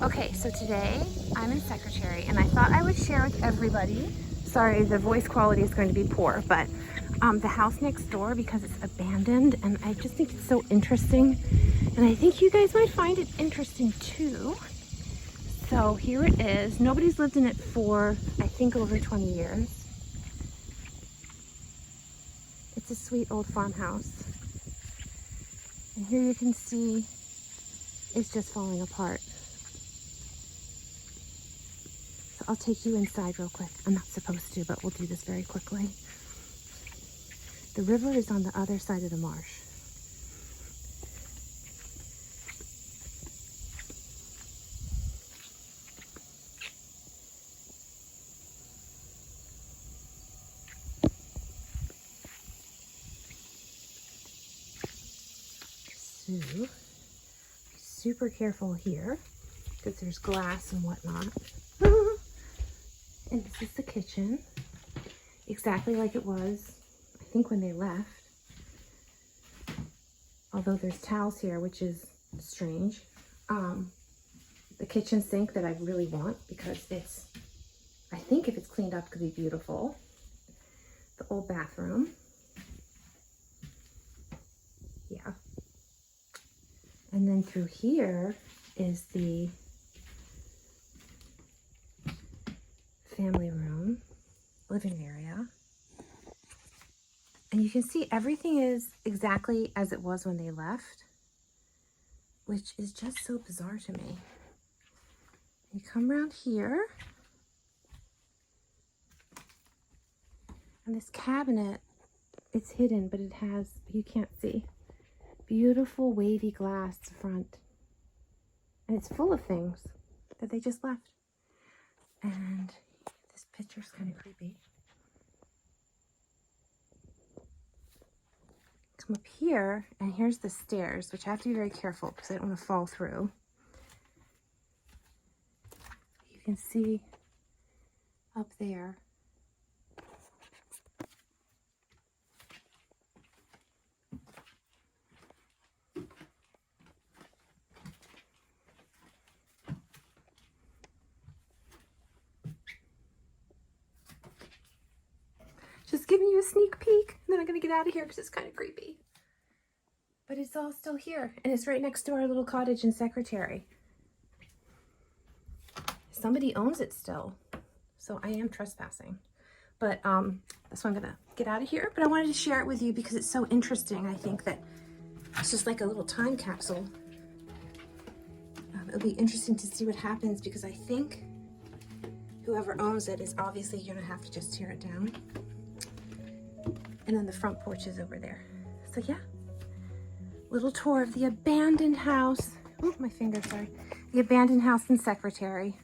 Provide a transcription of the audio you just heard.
Okay, so today I'm in Secretary and I thought I would share with everybody, sorry the voice quality is going to be poor, but the house next door, because it's abandoned, and I just think it's so interesting, and I think you guys might find it interesting too. So here it is. Nobody's lived in it for, I think, over 20 years. It's a sweet old farmhouse. And here you can see it's just falling apart. So I'll take you inside real quick. I'm not supposed to, but we'll do this very quickly. The river is on the other side of the marsh. So, be super careful here because there's glass and whatnot. And this is the kitchen, exactly like it was, I think, when they left. Although there's towels here, which is strange. The kitchen sink that I really want, because it's, I think if it's cleaned up, it could be beautiful. The old bathroom. Yeah. And then through here is the family room, living area. And you can see everything is exactly as it was when they left, which is just so bizarre to me. You come around here, and this cabinet, it's hidden, but it has, you can't see, beautiful wavy glass front. And it's full of things that they just left. And this picture's kind of creepy. Come up here, and here's the stairs, which I have to be very careful because I don't want to fall through. You can see up there. Just giving you a sneak peek, and then I'm going to get out of here because it's kind of creepy. But it's all still here, and it's right next to our little cottage in Secretary. Somebody owns it still, so I am trespassing. But that's why I'm going to get out of here. But I wanted to share it with you because it's so interesting. I think that it's just like a little time capsule. It'll be interesting to see what happens, because I think whoever owns it is obviously going to have to just tear it down. And then the front porch is over there. So yeah, little tour of the abandoned house. Oh, my finger, sorry. The abandoned house in Secretary.